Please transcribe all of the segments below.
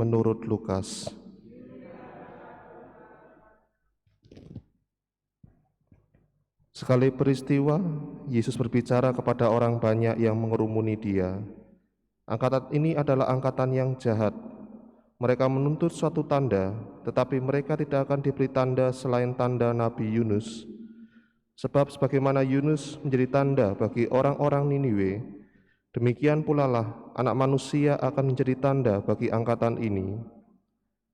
menurut Lukas. Sekali peristiwa, Yesus berbicara kepada orang banyak yang mengerumuni Dia. Angkatan ini adalah angkatan yang jahat. Mereka menuntut suatu tanda, tetapi mereka tidak akan diberi tanda selain tanda Nabi Yunus. Sebab sebagaimana Yunus menjadi tanda bagi orang-orang Niniwe, demikian pula lah Anak Manusia akan menjadi tanda bagi angkatan ini.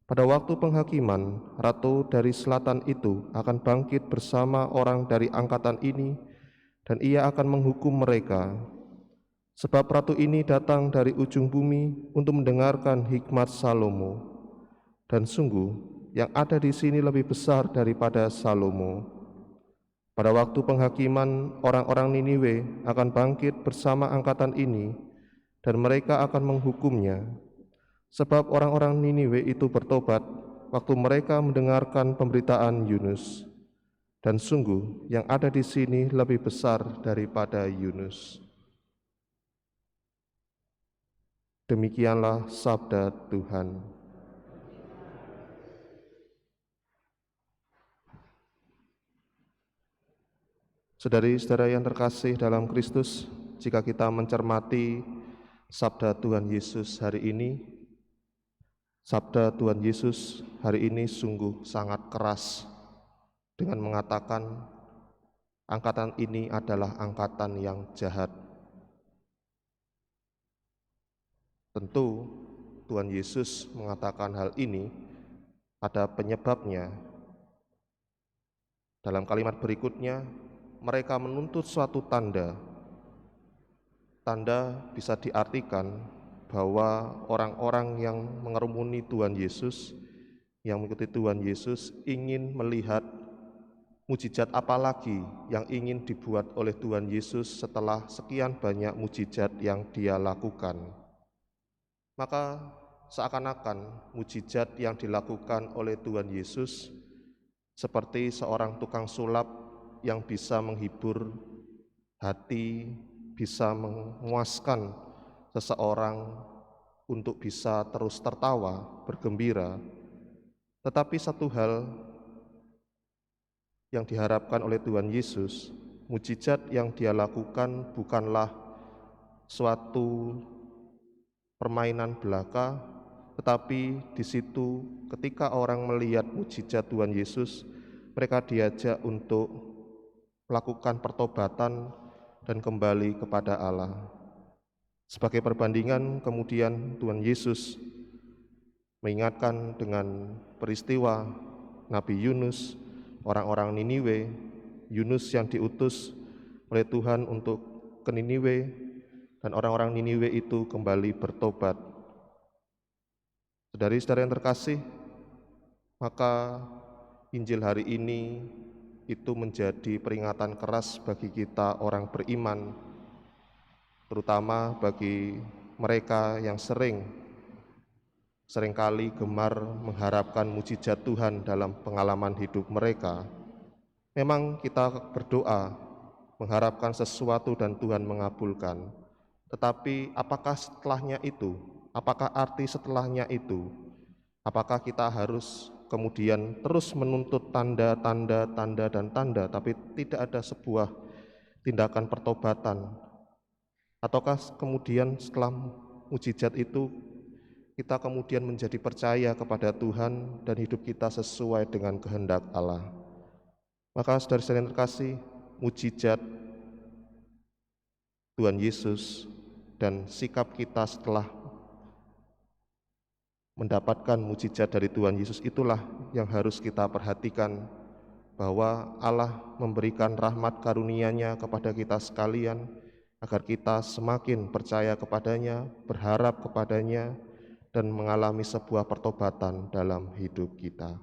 Pada waktu penghakiman, ratu dari selatan itu akan bangkit bersama orang dari angkatan ini, dan ia akan menghukum mereka. Sebab ratu ini datang dari ujung bumi untuk mendengarkan hikmat Salomo. Dan sungguh, yang ada di sini lebih besar daripada Salomo. Pada waktu penghakiman, orang-orang Niniwe akan bangkit bersama angkatan ini, dan mereka akan menghukumnya. Sebab orang-orang Niniwe itu bertobat waktu mereka mendengarkan pemberitaan Yunus. Dan sungguh, yang ada di sini lebih besar daripada Yunus. Demikianlah sabda Tuhan. Saudari-saudara yang terkasih dalam Kristus, jika kita mencermati sabda Tuhan Yesus hari ini, sabda Tuhan Yesus hari ini sungguh sangat keras dengan mengatakan angkatan ini adalah angkatan yang jahat. Tentu Tuhan Yesus mengatakan hal ini ada penyebabnya. Dalam kalimat berikutnya, mereka menuntut suatu tanda. Tanda bisa diartikan bahwa orang-orang yang mengerumuni Tuhan Yesus, yang mengikuti Tuhan Yesus, ingin melihat mujizat apa lagi yang ingin dibuat oleh Tuhan Yesus setelah sekian banyak mujizat yang Dia lakukan. Maka seakan-akan mujizat yang dilakukan oleh Tuhan Yesus seperti seorang tukang sulap yang bisa menghibur hati, bisa memuaskan seseorang untuk bisa terus tertawa, bergembira. Tetapi satu hal yang diharapkan oleh Tuhan Yesus, mujizat yang Dia lakukan bukanlah suatu permainan belaka, tetapi di situ ketika orang melihat mujizat Tuhan Yesus, mereka diajak untuk melakukan pertobatan dan kembali kepada Allah. Sebagai perbandingan, kemudian Tuhan Yesus mengingatkan dengan peristiwa Nabi Yunus, orang-orang Niniwe, Yunus yang diutus oleh Tuhan untuk ke Niniwe, dan orang-orang Niniwe itu kembali bertobat. Saudari-saudari yang terkasih, maka Injil hari ini itu menjadi peringatan keras bagi kita orang beriman, terutama bagi mereka yang seringkali gemar mengharapkan mujizat Tuhan dalam pengalaman hidup mereka. Memang kita berdoa, mengharapkan sesuatu dan Tuhan mengabulkan. Tetapi apakah setelahnya itu? Apakah arti setelahnya itu? Apakah kita harus kemudian terus menuntut tanda, dan tanda, tapi tidak ada sebuah tindakan pertobatan? Ataukah kemudian setelah mujizat itu, kita kemudian menjadi percaya kepada Tuhan dan hidup kita sesuai dengan kehendak Allah? Maka saudara-saudara yang terkasih, mujizat Tuhan Yesus dan sikap kita setelah mendapatkan mujizat dari Tuhan Yesus itulah yang harus kita perhatikan, bahwa Allah memberikan rahmat karunia-Nya kepada kita sekalian agar kita semakin percaya kepadanya, berharap kepadanya, dan mengalami sebuah pertobatan dalam hidup kita.